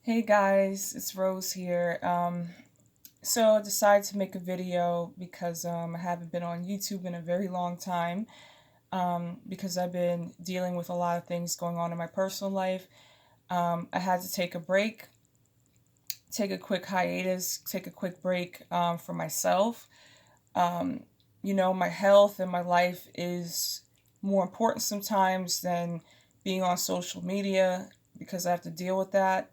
Hey guys, it's Rose here. So I decided to make a video because I haven't been on YouTube in a very long time because I've been dealing with a lot of things going on in my personal life. I had to take a break, take a quick hiatus, take a quick break for myself. Um, my health and my life is more important sometimes than being on social media because I have to deal with that.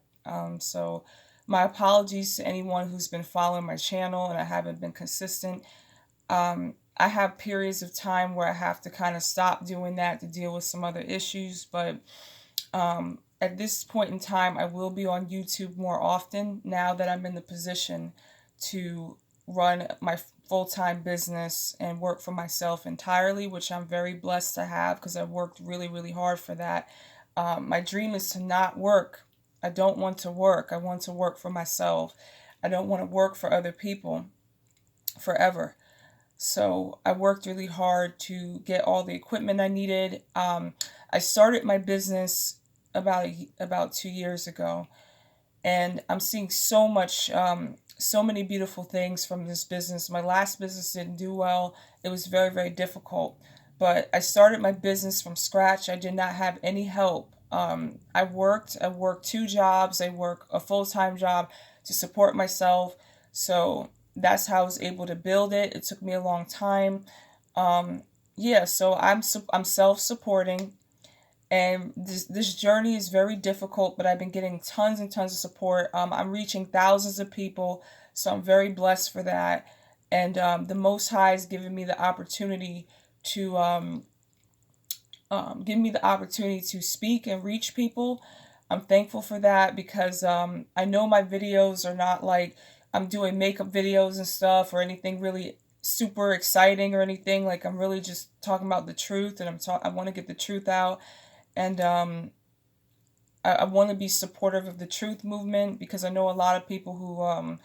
So, my apologies to anyone who's been following my channel and I haven't been consistent. I have periods of time where I have to kind of stop doing that to deal with some other issues, but at this point in time, I will be on YouTube more often now that I'm in the position to run my full-time business and work for myself entirely, which I'm very blessed to have because I've worked really, really hard for that. My dream is to not work. I don't want to work. I want to work for myself. I don't want to work for other people forever. So I worked really hard to get all the equipment I needed. I started my business about 2 years ago, and I'm seeing so many beautiful things from this business. My last business didn't do well. It was very, very difficult. But I started my business from scratch. I did not have any help. I worked two jobs. I work a full-time job to support myself. So that's how I was able to build it. It took me a long time. Um, yeah, so I'm self-supporting. And this journey is very difficult, but I've been getting tons and tons of support. I'm reaching thousands of people, so I'm very blessed for that. And the Most High has given me the opportunity to give me the opportunity to speak and reach people. I'm thankful for that because I know my videos are not like I'm doing makeup videos and stuff or anything really super exciting or anything. Like I'm really just talking about the truth, and I want to get the truth out. And I want to be supportive of the truth movement because I know a lot of people who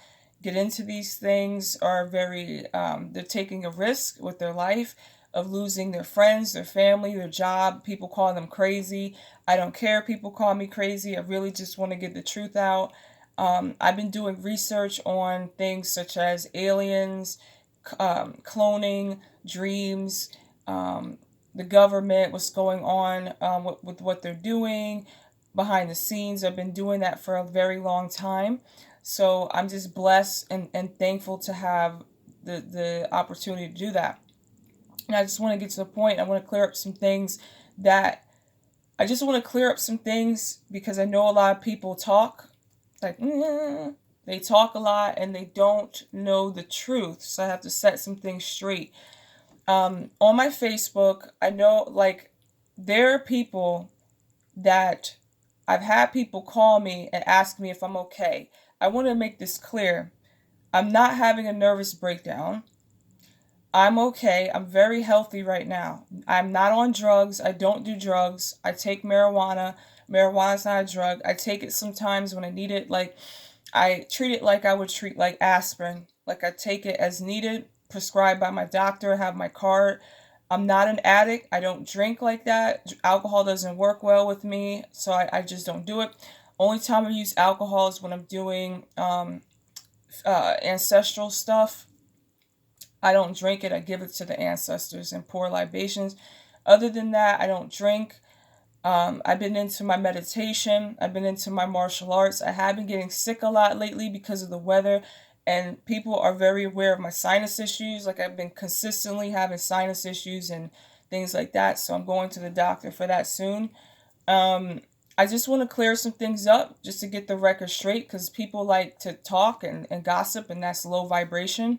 get into these things are they're taking a risk with their life of losing their friends, their family, their job. People call them crazy. I don't care if people call me crazy. I really just want to get the truth out. I've been doing research on things such as aliens, cloning, dreams, the government, what's going on with what they're doing behind the scenes. I've been doing that for a very long time. So I'm just blessed and thankful to have the opportunity to do that. And I just want to get to the point. I want to clear up some things that I just want to clear up some things because I know a lot of people talk like they talk a lot and they don't know the truth. So I have to set some things straight. On my Facebook, I know like there are people that I've had people call me and ask me if I'm okay. I want to make this clear. I'm not having a nervous breakdown. I'm okay. I'm very healthy right now. I'm not on drugs. I don't do drugs. I take marijuana. Marijuana's not a drug. I take it sometimes when I need it. Like, I treat it like I would treat like aspirin. Like, I take it as needed, prescribed by my doctor. I have my card. I'm not an addict. I don't drink like that. Alcohol doesn't work well with me, so I just don't do it. Only time I use alcohol is when I'm doing ancestral stuff. I don't drink it. I give it to the ancestors and pour libations. Other than that, I don't drink. I've been into my meditation. I've been into my martial arts. I have been getting sick a lot lately because of the weather, and people are very aware of my sinus issues. Like I've been consistently having sinus issues and things like that. So I'm going to the doctor for that soon. Um, I just want to clear some things up just to get the record straight because people like to talk and gossip, and that's low vibration.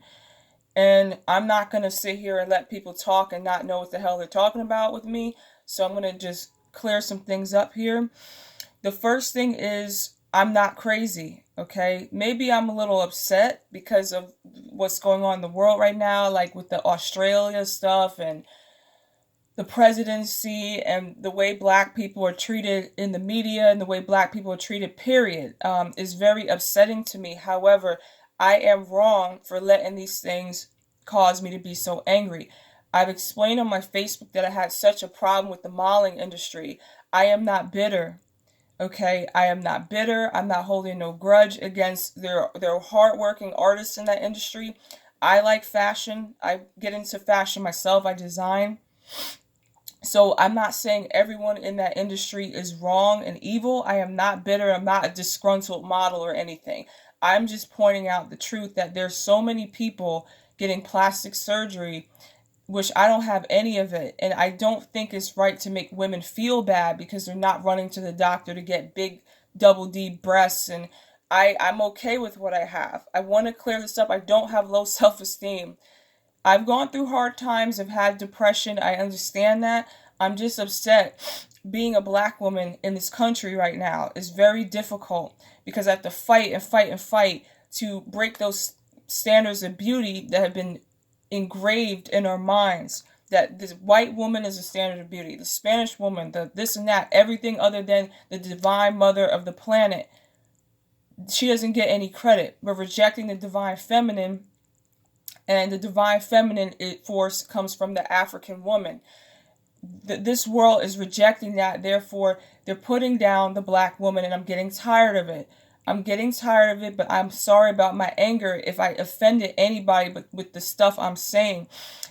And I'm not going to sit here and let people talk and not know what the hell they're talking about with me. So I'm going to just clear some things up here. The first thing is I'm not crazy, okay? Maybe I'm a little upset because of what's going on in the world right now, like with the Australia stuff and the presidency and the way black people are treated in the media and the way black people are treated, period, is very upsetting to me. However, I am wrong for letting these things cause me to be so angry. I've explained on my Facebook that I had such a problem with the modeling industry. I am not bitter. Okay, I am not bitter. I'm not holding no grudge against their hardworking artists in that industry. I like fashion. I get into fashion myself. I design. So I'm not saying everyone in that industry is wrong and evil. I am not bitter. I'm not a disgruntled model or anything. I'm just pointing out the truth that there's so many people getting plastic surgery, which I don't have any of it. And I don't think it's right to make women feel bad because they're not running to the doctor to get big double D breasts. And I'm okay with what I have. I want to clear this up. I don't have low self-esteem. I've gone through hard times. I've had depression. I understand that. I'm just upset. Being a black woman in this country right now is very difficult because I have to fight and fight and fight to break those standards of beauty that have been engraved in our minds. That this white woman is a standard of beauty, the Spanish woman, the this and that, everything other than the divine mother of the planet. She doesn't get any credit. We're rejecting the divine feminine, and the divine feminine force comes from the African woman. This world is rejecting that. Therefore, they're putting down the black woman, and I'm getting tired of it. I'm getting tired of it, but I'm sorry about my anger if I offended anybody with the stuff I'm saying,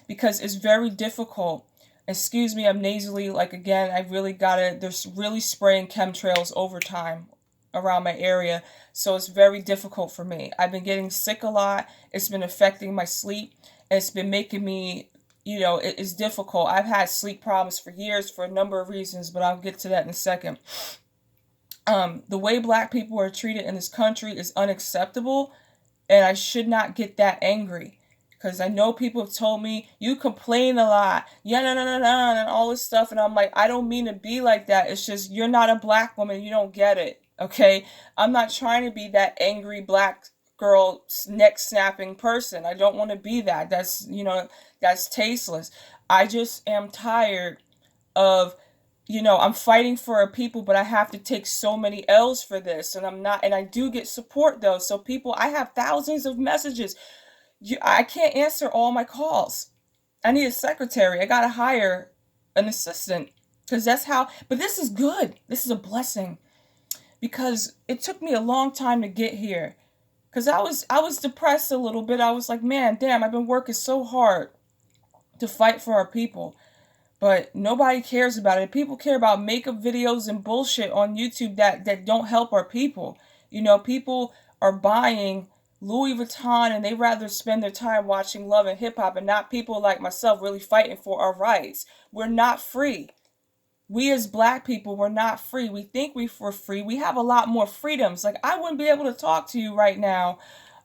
because it's very difficult. Excuse me, I'm nasally. Like, again, I really gotta, there's really spraying chemtrails overtime around my area, so it's very difficult for me. I've been getting sick a lot. It's been affecting my sleep, and it's been making me, it's difficult. I've had sleep problems for years for a number of reasons, but I'll get to that in a second. The way black people are treated in this country is unacceptable, and I should not get that angry. Because I know people have told me, you complain a lot, yeah, no, no, no, no, and all this stuff, and I'm like, I don't mean to be like that. It's just, you're not a black woman, you don't get it, okay? I'm not trying to be that angry black girl, neck snapping person. I don't want to be that. That's tasteless. I just am tired of, I'm fighting for our people, but I have to take so many L's for this, and I do get support though. So people, I have thousands of messages. I can't answer all my calls. I need a secretary. I gotta hire an assistant because that's how. But this is good. This is a blessing because it took me a long time to get here. Because I was depressed a little bit. I was like, man, damn, I've been working so hard to fight for our people. But nobody cares about it. People care about makeup videos and bullshit on YouTube that don't help our people. People are buying Louis Vuitton and they rather spend their time watching Love and Hip Hop and not people like myself really fighting for our rights. We're not free. We as black people, we're not free. We think we're free. We have a lot more freedoms. Like, I wouldn't be able to talk to you right now.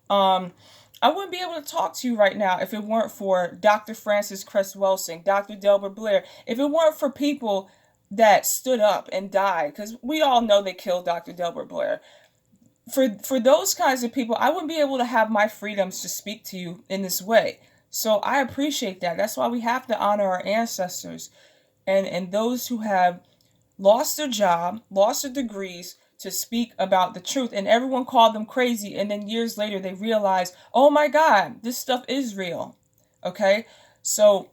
I wouldn't be able to talk to you right now if it weren't for Dr. Francis Cress Welsing, Dr. Delbert Blair, if it weren't for people that stood up and died, because we all know they killed Dr. Delbert Blair. For those kinds of people, I wouldn't be able to have my freedoms to speak to you in this way. So I appreciate that. That's why we have to honor our ancestors and those who have lost their job, lost their degrees to speak about the truth. And everyone called them crazy. And then years later, they realized, oh my God, this stuff is real. Okay? So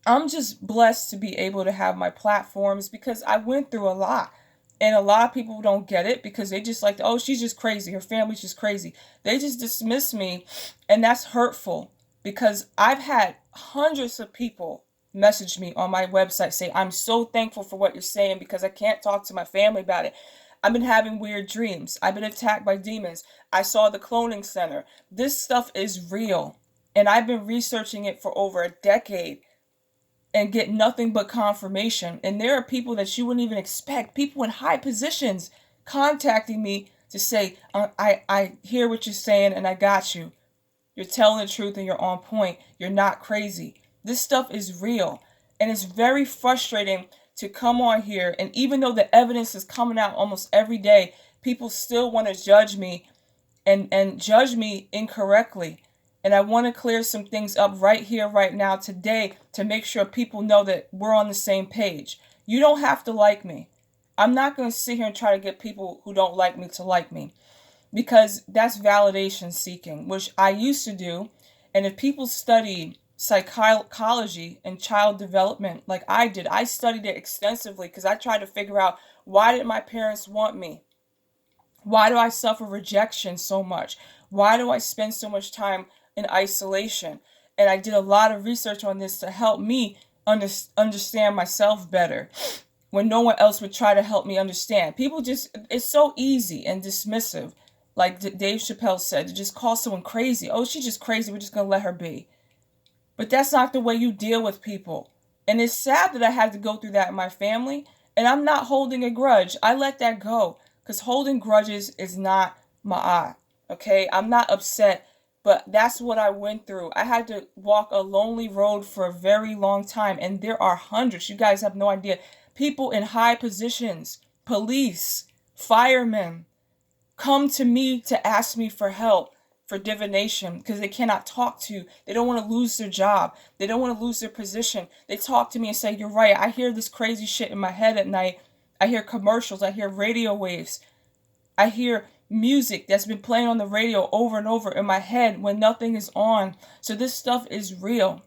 I'm just blessed to be able to have my platforms because I went through a lot. And a lot of people don't get it because they just like, oh, she's just crazy. Her family's just crazy. They just dismiss me. And that's hurtful because I've had hundreds of people message me on my website say, I'm so thankful for what you're saying because I can't talk to my family about it. I've been having weird dreams. I've been attacked by demons. I saw the cloning center. This stuff is real. And I've been researching it for over a decade and get nothing but confirmation. And there are people that you wouldn't even expect, people in high positions contacting me to say, I hear what you're saying and I got you. You're telling the truth and you're on point. You're not crazy. This stuff is real. And it's very frustrating to come on here. And even though the evidence is coming out almost every day, people still want to judge me and judge me incorrectly. And I want to clear some things up right here, right now, today, to make sure people know that we're on the same page. You don't have to like me. I'm not going to sit here and try to get people who don't like me to like me, because that's validation seeking, which I used to do. And if people study psychology and child development like I did, I studied it extensively because I tried to figure out Why did my parents want me? Why do I suffer rejection so much? Why do I spend so much time in isolation? And I did a lot of research on this to help me understand myself better when no one else would try to help me understand. People just, it's so easy and dismissive. Like Dave Chappelle said, to just call someone crazy. Oh, she's just crazy. We're just going to let her be. But that's not the way you deal with people. And it's sad that I had to go through that in my family. And I'm not holding a grudge. I let that go. Because holding grudges is not my okay? I'm not upset, but that's what I went through. I had to walk a lonely road for a very long time, and there are hundreds. You guys have no idea. People in high positions, police, firemen, come to me to ask me for help for divination because they cannot talk to. They don't want to lose their job. They don't want to lose their position. They talk to me and say, "You're right. I hear this crazy shit in my head at night. I hear commercials. I hear radio waves. I hear music that's been playing on the radio over and over in my head when nothing is on." So this stuff is real.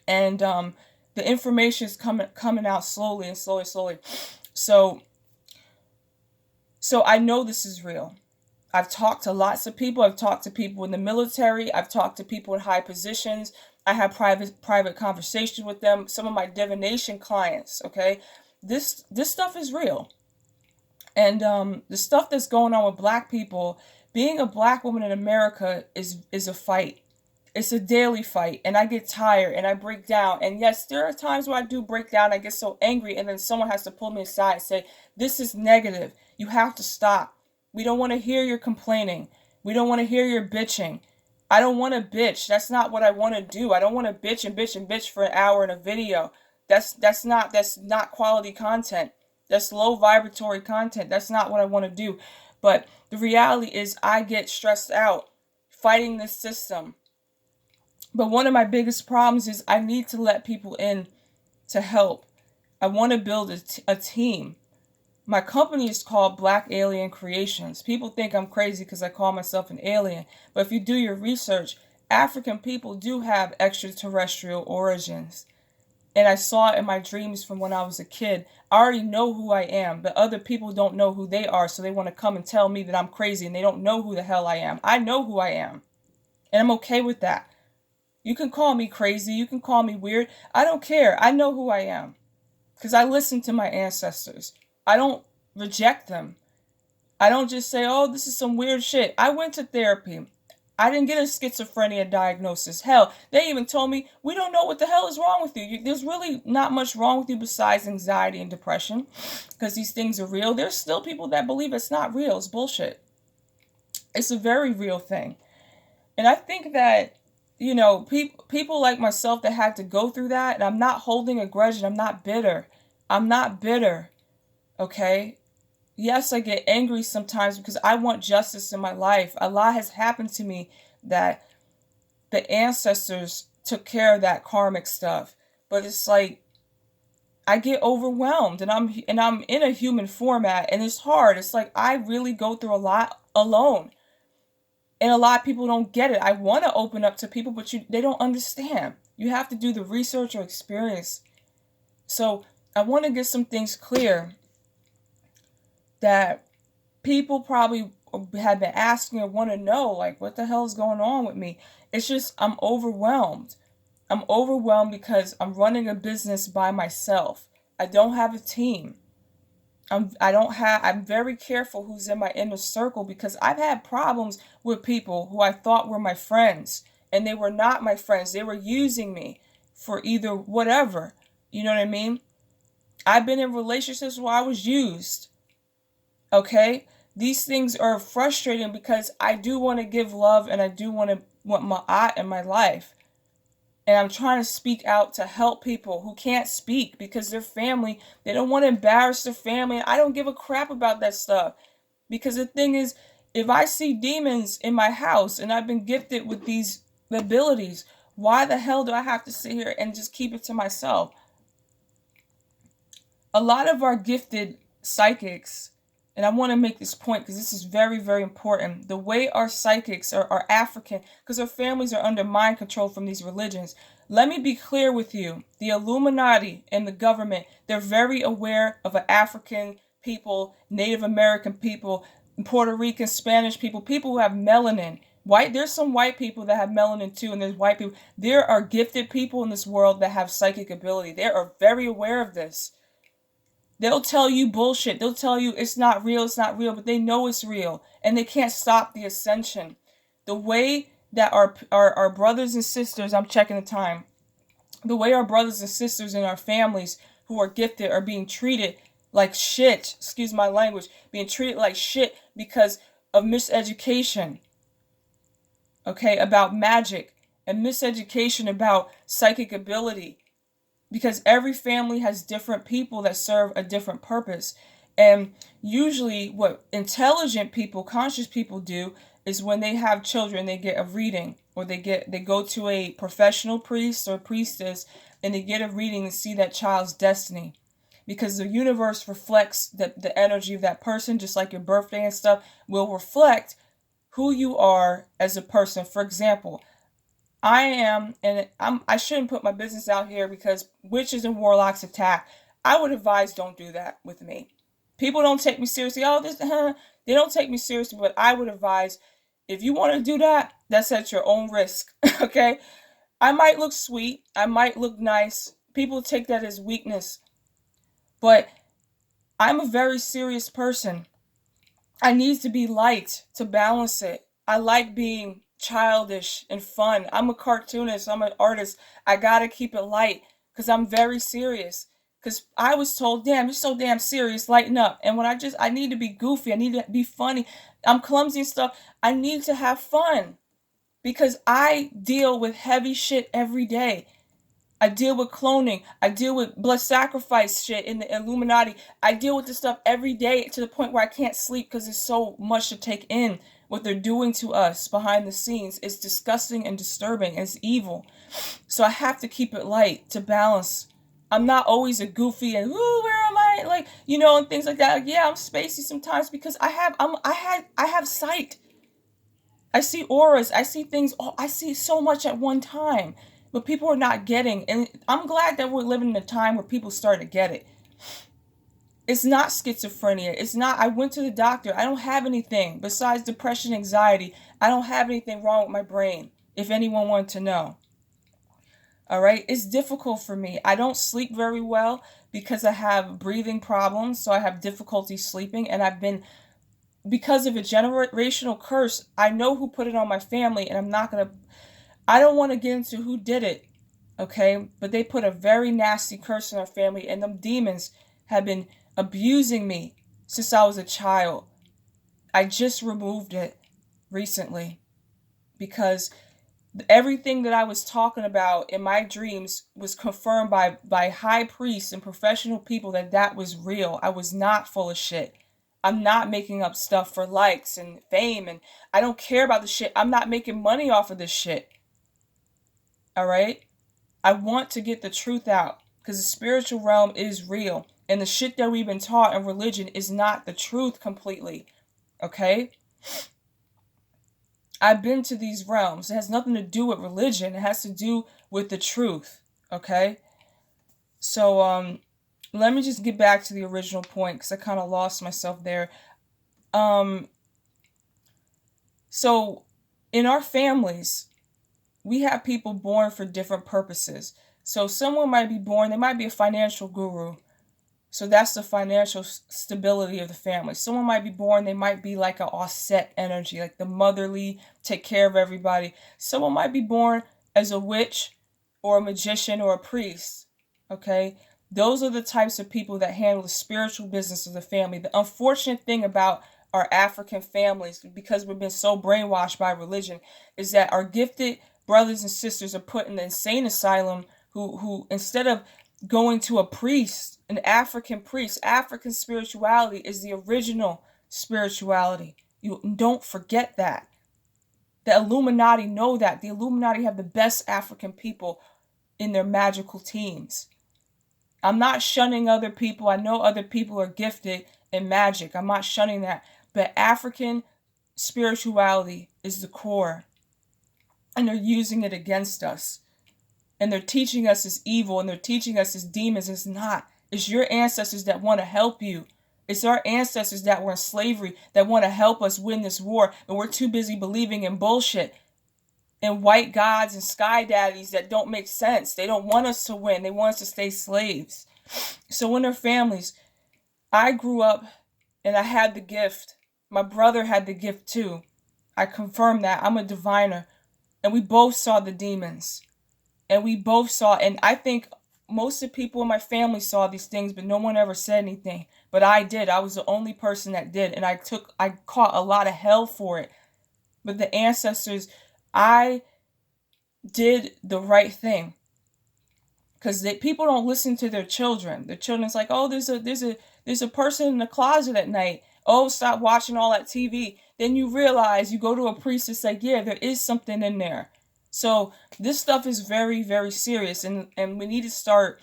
And the information is coming out slowly and slowly. So I know this is real. I've talked to lots of people. I've talked to people in the military. I've talked to people in high positions. I have private conversations with them. Some of my divination clients, okay? This stuff is real. And the stuff that's going on with black people, being a black woman in America is a fight. It's a daily fight. And I get tired and I break down. And yes, there are times where I do break down. I get so angry and then someone has to pull me aside and say, "This is negative. You have to stop. We don't want to hear your complaining. We don't want to hear your bitching." I don't want to bitch. That's not what I want to do. I don't want to bitch and bitch and bitch for an hour in a video. That's not quality content. That's low vibratory content. That's not what I want to do. But the reality is I get stressed out fighting this system. But one of my biggest problems is I need to let people in to help. I want to build a team. My company is called Black Alien Creations. People think I'm crazy because I call myself an alien. But if you do your research, African people do have extraterrestrial origins. And I saw it in my dreams from when I was a kid. I already know who I am, but other people don't know who they are, so they want to come and tell me that I'm crazy, and they don't know who the hell I am. I know who I am, and I'm okay with that. You can call me crazy, you can call me weird. I don't care. I know who I am, because I listen to my ancestors. I don't reject them. I don't just say, "Oh, this is some weird shit." I went to therapy. I didn't get a schizophrenia diagnosis. Hell, they even told me, "We don't know what the hell is wrong with you. There's really not much wrong with you besides anxiety and depression," because these things are real. There's still people that believe it's not real. It's bullshit. It's a very real thing. And I think that, people like myself that had to go through that, and I'm not holding a grudge, and I'm not bitter. I'm not bitter, okay? Yes, I get angry sometimes because I want justice in my life. A lot has happened to me that the ancestors took care of that karmic stuff. But it's like I get overwhelmed and I'm in a human format and it's hard. It's like I really go through a lot alone. And a lot of people don't get it. I want to open up to people, but they don't understand. You have to do the research or experience. So I want to get some things clear that people probably have been asking or want to know, like, what the hell is going on with me? It's just, I'm overwhelmed. I'm overwhelmed because I'm running a business by myself. I don't have a team. I'm very careful who's in my inner circle because I've had problems with people who I thought were my friends and they were not my friends. They were using me for either whatever. You know what I mean? I've been in relationships where I was used. Okay, these things are frustrating because I do want to give love and I do want my art in my life. And I'm trying to speak out to help people who can't speak because their family, they don't want to embarrass their family. I don't give a crap about that stuff. Because the thing is, if I see demons in my house and I've been gifted with these abilities, why the hell do I have to sit here and just keep it to myself? A lot of our gifted psychics, and I want to make this point because this is very, very important. The way our psychics are African, because our families are under mind control from these religions. Let me be clear with you. The Illuminati and the government, they're very aware of an African people, Native American people, Puerto Rican, Spanish people, people who have melanin. There's some white people that have melanin too, and there's white people. There are gifted people in this world that have psychic ability. They are very aware of this. They'll tell you bullshit. They'll tell you it's not real, but they know it's real. And they can't stop the ascension. The way that our brothers and sisters, I'm checking the time, the way our brothers and sisters in our families who are gifted are being treated like shit, excuse my language, being treated like shit because of miseducation, okay, about magic, and miseducation about psychic ability. Because every family has different people that serve a different purpose. And usually what intelligent people, conscious people do is when they have children, they get a reading, or they go to a professional priest or priestess and they get a reading to see that child's destiny. Because the universe reflects the energy of that person, just like your birthday and stuff will reflect who you are as a person. For example, I shouldn't put my business out here because witches and warlocks attack. I would advise don't do that with me. People don't take me seriously. They don't take me seriously, but I would advise if you want to do that, that's at your own risk, okay? I might look sweet. I might look nice. People take that as weakness. But I'm a very serious person. I need to be light to balance it. I like being childish and fun. I'm a cartoonist. I'm an artist. I gotta keep it light because I'm very serious. Because I was told, damn, you're so damn serious, lighten up. And when I need to be goofy. I need to be funny. I'm clumsy and stuff. I need to have fun because I deal with heavy shit every day. I deal with cloning. I deal with blood sacrifice shit in the Illuminati. I deal with this stuff every day to the point where I can't sleep because there's so much to take in. What they're doing to us behind the scenes is disgusting and disturbing. It's evil. So I have to keep it light to balance. I'm not always a goofy and where am I? Like, and things like that. Like, yeah, I'm spacey sometimes because I have sight. I see auras. I see things. I see so much at one time. But people are not getting, and I'm glad that we're living in a time where people start to get it. It's not schizophrenia. It's not, I went to the doctor. I don't have anything besides depression, anxiety. I don't have anything wrong with my brain, if anyone wanted to know. All right? It's difficult for me. I don't sleep very well because I have breathing problems, so I have difficulty sleeping, and because of a generational curse, I know who put it on my family, and I don't want to get into who did it, okay? But they put a very nasty curse in our family, and them demons have been abusing me since I was a child. I just removed it recently because everything that I was talking about in my dreams was confirmed by high priests and professional people that was real. I was not full of shit. I'm not making up stuff for likes and fame, and I don't care about the shit. I'm not making money off of this shit. All right? I want to get the truth out because the spiritual realm is real. And the shit that we've been taught in religion is not the truth completely. Okay? I've been to these realms. It has nothing to do with religion. It has to do with the truth. Okay? So, let me just get back to the original point because I kind of lost myself there. So, in our families, we have people born for different purposes. So someone might be born, they might be a financial guru. So that's the financial stability of the family. Someone might be born, they might be like an offset energy, like the motherly, take care of everybody. Someone might be born as a witch or a magician or a priest. Okay? Those are the types of people that handle the spiritual business of the family. The unfortunate thing about our African families, because we've been so brainwashed by religion, is that our gifted brothers and sisters are put in the insane asylum who instead of going to a priest, an African priest, African spirituality is the original spirituality. You don't forget that. The Illuminati know that. The Illuminati have the best African people in their magical teams. I'm not shunning other people. I know other people are gifted in magic. I'm not shunning that. But African spirituality is the core. And they're using it against us. And they're teaching us it's evil, and they're teaching us it's demons. It's not. It's your ancestors that want to help you. It's our ancestors that were in slavery that want to help us win this war, and we're too busy believing in bullshit and white gods and sky daddies that don't make sense. They don't want us to win. They want us to stay slaves. So in their families, I grew up and I had the gift. My brother had the gift too. I confirm that. I'm a diviner. And we both saw the demons. And we both saw, and I think most of the people in my family saw these things, but no one ever said anything. But I did. I was the only person that did. And I caught a lot of hell for it. But the ancestors, I did the right thing. Because people don't listen to their children. Their children's like, oh, there's a person in the closet at night. Oh, stop watching all that TV. Then you realize, you go to a priest and say, yeah, there is something in there. So this stuff is very, very serious, and we need to start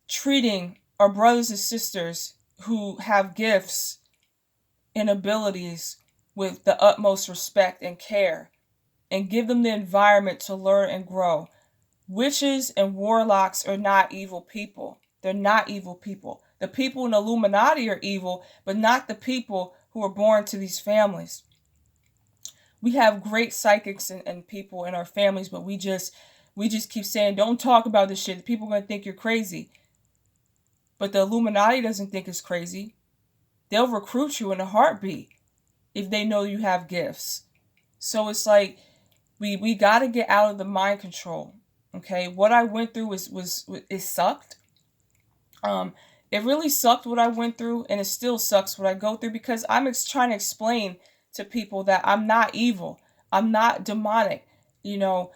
treating our brothers and sisters who have gifts and abilities with the utmost respect and care, and give them the environment to learn and grow. Witches and warlocks are not evil people. They're not evil people. The people in the Illuminati are evil, but not the people who are born to these families. We have great psychics and people in our families, but we just keep saying, don't talk about this shit. People are going to think you're crazy. But the Illuminati doesn't think it's crazy. They'll recruit you in a heartbeat if they know you have gifts. So it's like, we got to get out of the mind control. Okay, what I went through was it sucked. It really sucked what I went through, and it still sucks what I go through, because I'm trying to explain to people that I'm not evil. I'm not demonic. You know,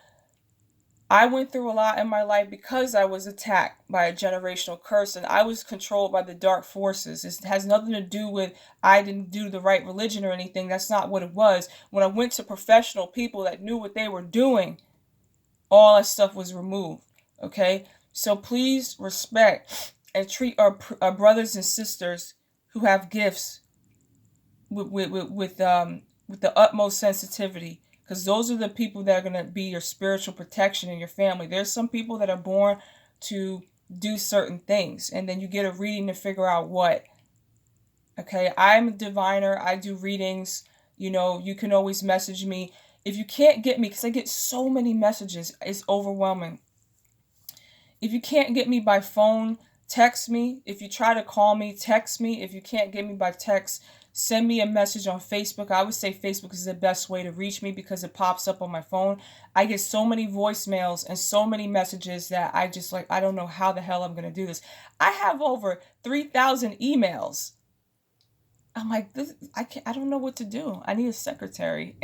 I went through a lot in my life because I was attacked by a generational curse, and I was controlled by the dark forces. It has nothing to do with I didn't do the right religion or anything. That's not what it was. When I went to professional people that knew what they were doing, all that stuff was removed. Okay? So please respect and treat our brothers and sisters who have gifts with the utmost sensitivity, because those are the people that are going to be your spiritual protection in your family. There's some people that are born to do certain things, and then you get a reading to figure out what. Okay, I'm a diviner. I do readings. You know, you can always message me. If you can't get me, because I get so many messages, it's overwhelming. If you can't get me by phone, text me. If you try to call me, text me. If you can't get me by text, send me a message on Facebook. I would say Facebook is the best way to reach me because it pops up on my phone. I get so many voicemails and so many messages that I just I don't know how the hell I'm going to do this. I have over 3,000 emails. I'm like, I don't know what to do. I need a secretary.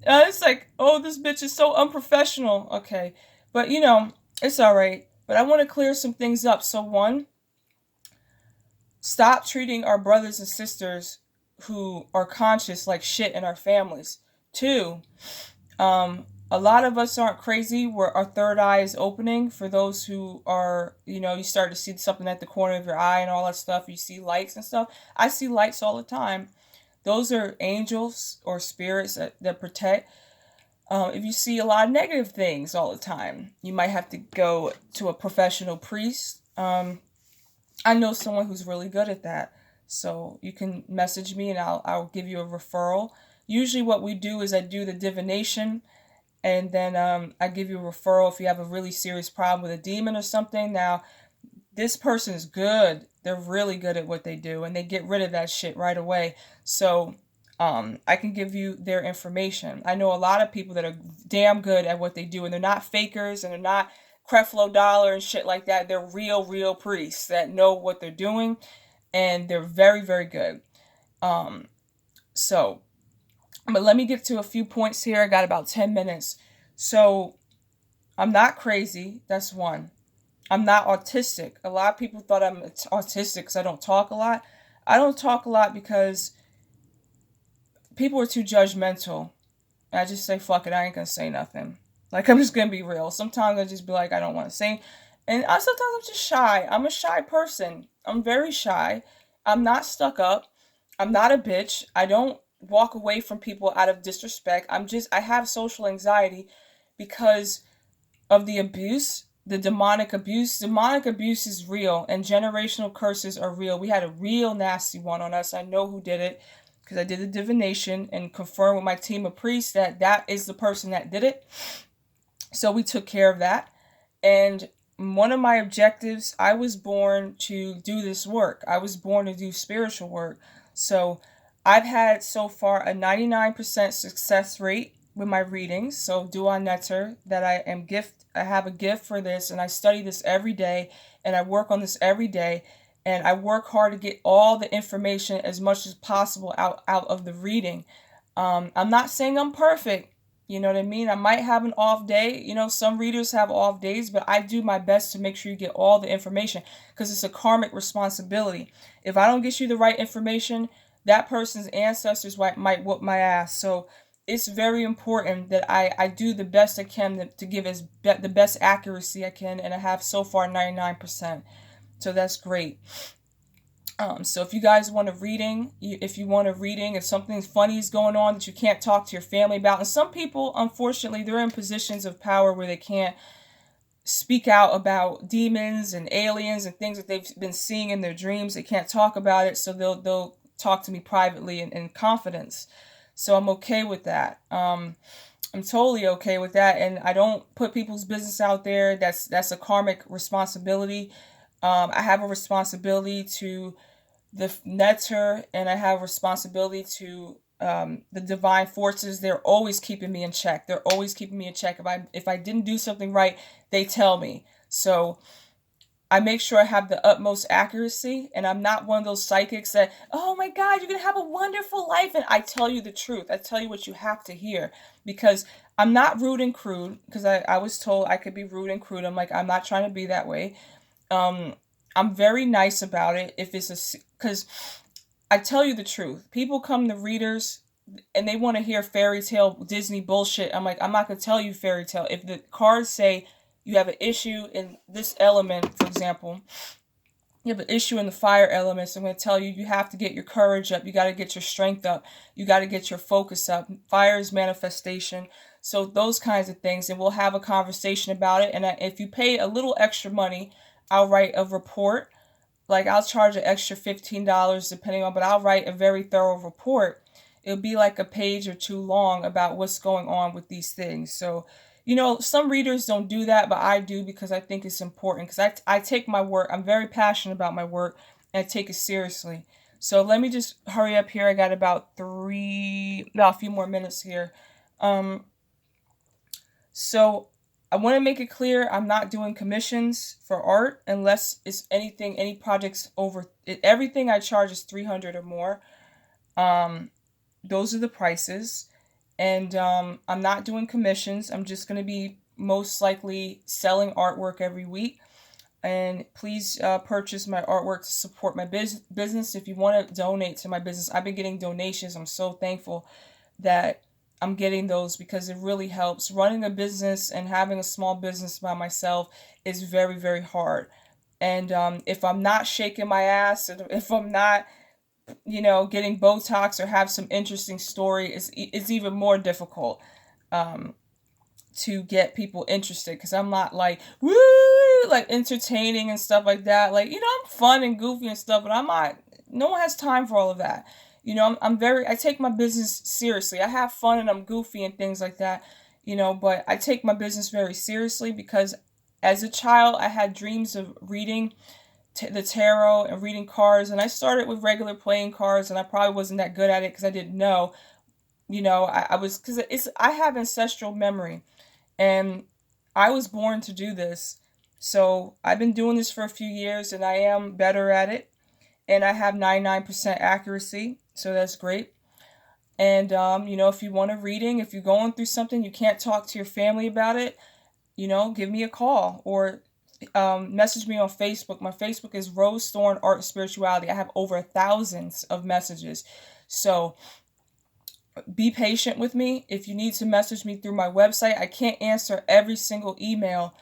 It's like, oh, this bitch is so unprofessional. Okay. But, you know, it's all right. But I want to clear some things up. So, one, stop treating our brothers and sisters who are conscious like shit in our families. Two, a lot of us aren't crazy where our third eye is opening. For those who are, you know, you start to see something at the corner of your eye and all that stuff. You see lights and stuff. I see lights all the time. Those are angels or spirits that protect. If you see a lot of negative things all the time, you might have to go to a professional priest. I know someone who's really good at that. So you can message me and I'll give you a referral. Usually what we do is I do the divination, and then I give you a referral if you have a really serious problem with a demon or something. Now, this person is good. They're really good at what they do, and they get rid of that shit right away. So I can give you their information. I know a lot of people that are damn good at what they do, and they're not fakers, and they're not Creflo Dollar and shit like that. They're real priests that know what they're doing, and they're very, very good. So, but let me get to a few points here. I got about 10 minutes. So, I'm not crazy. That's one. I'm not autistic. A lot of people thought I'm autistic because I don't talk a lot. I don't talk a lot because people are too judgmental. I just say, fuck it, I ain't gonna say nothing. Like, I'm just gonna be real. Sometimes I just be like, I don't want to say. And sometimes I'm just shy. I'm a shy person. I'm very shy. I'm not stuck up. I'm not a bitch. I don't walk away from people out of disrespect. I have social anxiety because of the abuse the demonic abuse. Demonic abuse is real, and generational curses are real. We had a real nasty one on us. I know who did it because I did the divination and confirmed with my team of priests that that is the person that did it. So we took care of that. And one of my objectives, I was born to do this work. I was born to do spiritual work. So I've had so far a 99% success rate with my readings. So dua netter, that I have a gift for this, and I study this every day, and I work on this every day, and I work hard to get all the information as much as possible out of the reading. I'm not saying I'm perfect. You know what I mean? I might have an off day. You know, some readers have off days, but I do my best to make sure you get all the information because it's a karmic responsibility. If I don't get you the right information, that person's ancestors might whoop my ass. So it's very important that I do the best I can to give the best accuracy I can, and I have so far 99%. So that's great. So if you guys want a reading, if something funny is going on that you can't talk to your family about, and some people, unfortunately, they're in positions of power where they can't speak out about demons and aliens and things that they've been seeing in their dreams. They can't talk about it, so they'll talk to me privately in confidence. So I'm okay with that. I'm totally okay with that, and I don't put people's business out there. That's a karmic responsibility. I have a responsibility to the netter, and I have a responsibility to the divine forces. They're always keeping me in check. They're always keeping me in check. If I didn't do something right, they tell me. So I make sure I have the utmost accuracy, and I'm not one of those psychics that, oh my God, you're going to have a wonderful life. And I tell you the truth. I tell you what you have to hear, because I'm not rude and crude, because I was told I could be rude and crude. I'm like, I'm not trying to be that way. I'm very nice about it because I tell you the truth. People come to readers and they want to hear fairy tale Disney bullshit. I'm like, I'm not going to tell you fairy tale. If the cards say you have an issue in this element, for example, you have an issue in the fire elements, I'm going to tell you, you have to get your courage up. You got to get your strength up. You got to get your focus up. Fire is manifestation. So those kinds of things. And we'll have a conversation about it. And if you pay a little extra money, I'll write a report. Like, I'll charge an extra $15 depending on, but I'll write a very thorough report. It'll be like a page or two long about what's going on with these things. So, you know, some readers don't do that, but I do, because I think it's important, because I take my work, I'm very passionate about my work, and I take it seriously. So let me just hurry up here. I got about a few more minutes here. So I want to make it clear, I'm not doing commissions for art unless it's any projects over, everything I charge is $300 or more. Those are the prices. And I'm not doing commissions. I'm just going to be most likely selling artwork every week. And please purchase my artwork to support my business. If you want to donate to my business, I've been getting donations. I'm so thankful that I'm getting those, because it really helps. Running a business and having a small business by myself is very, very hard. And if I'm not shaking my ass, if I'm not, you know, getting Botox or have some interesting story, it's even more difficult to get people interested, because I'm not like, woo, like entertaining and stuff like that. Like, you know, I'm fun and goofy and stuff, but I'm not, no one has time for all of that. You know, I take my business seriously. I have fun and I'm goofy and things like that, you know, but I take my business very seriously, because as a child, I had dreams of reading the tarot and reading cards. And I started with regular playing cards, and I probably wasn't that good at it because I didn't know, you know, I have ancestral memory, and I was born to do this. So I've been doing this for a few years, and I am better at it. And I have 99% accuracy, so that's great. And, you know, if you want a reading, if you're going through something, you can't talk to your family about it, you know, give me a call, or message me on Facebook. My Facebook is Rose Thorn Art and Spirituality. I have over thousands of messages. So be patient with me. If you need to message me through my website, I can't answer every single email.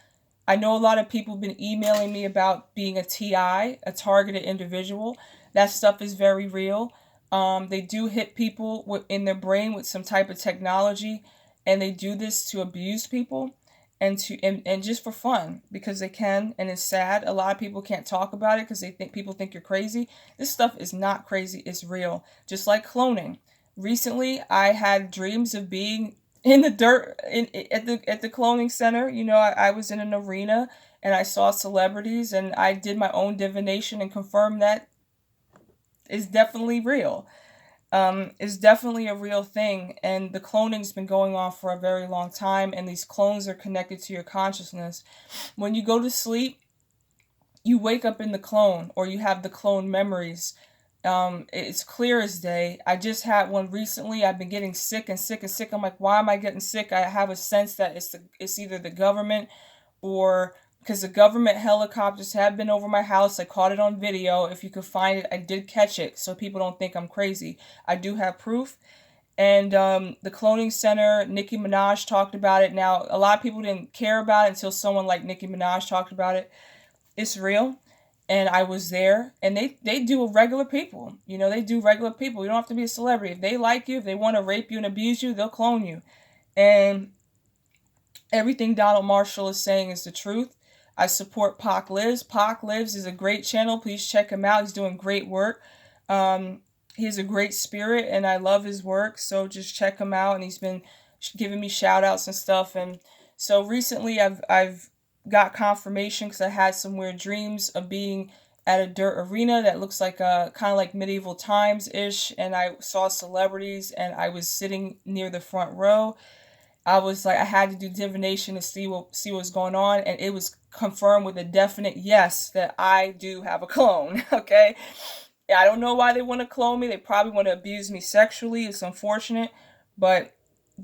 I know a lot of people have been emailing me about being a TI, a targeted individual. That stuff is very real. They do hit people in their brain with some type of technology, and they do this to abuse people. and just for fun, because they can, and it's sad. A lot of people can't talk about it because people think you're crazy. This stuff is not crazy, it's real. Just like cloning. Recently I had dreams of being in the dirt at the cloning center. I was in an arena and I saw celebrities, and I did my own divination and confirmed that is definitely real. Is definitely a real thing, and the cloning's been going on for a very long time, and these clones are connected to your consciousness. When you go to sleep, you wake up in the clone, or you have the clone memories. It's clear as day. I just had one recently. I've been getting sick and sick and sick. I'm like, why am I getting sick? I have a sense that it's either the government, or because the government helicopters have been over my house. I caught it on video. If you could find it, I did catch it, so people don't think I'm crazy. I do have proof. And the cloning center, Nicki Minaj talked about it. Now, a lot of people didn't care about it until someone like Nicki Minaj talked about it. It's real. And I was there, and they do regular people. They do regular people. You don't have to be a celebrity. If they like you, if they want to rape you and abuse you, they'll clone you. And everything Donald Marshall is saying is the truth. I support Pac Lives. Pac Lives is a great channel. Please check him out. He's doing great work. He has a great spirit, and I love his work. So just check him out. And he's been giving me shout outs and stuff. And so recently I've got confirmation, because I had some weird dreams of being at a dirt arena that looks like kind of like medieval times ish. And I saw celebrities, and I was sitting near the front row. I was like, I had to do divination to see what was going on, and it was confirmed with a definite yes that I do have a clone. Okay, I don't know why they want to clone me. They probably want to abuse me sexually. It's unfortunate, but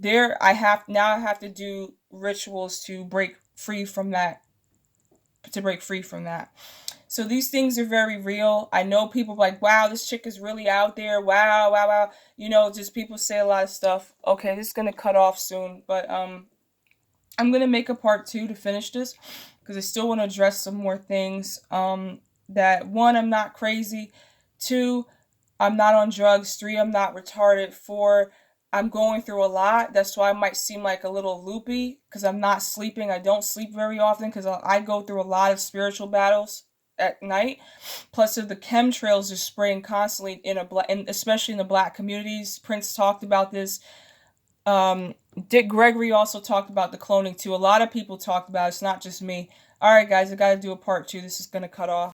I have to do rituals to break free from that. So these things are very real. I know people like, wow, this chick is really out there. Wow, wow, wow. Just people say a lot of stuff. Okay, this is gonna cut off soon, but I'm gonna make a part 2 to finish this, because I still want to address some more things. That one, I'm not crazy. 2, I'm not on drugs. 3, I'm not retarded. 4, I'm going through a lot. That's why I might seem like a little loopy, because I'm not sleeping. I don't sleep very often because I go through a lot of spiritual battles at night. Plus, if the chemtrails are spraying constantly and especially in the black communities. Prince talked about this. Dick Gregory also talked about the cloning too. A lot of people talked about it. It's not just me. All right, guys, I got to do a part 2. This is going to cut off.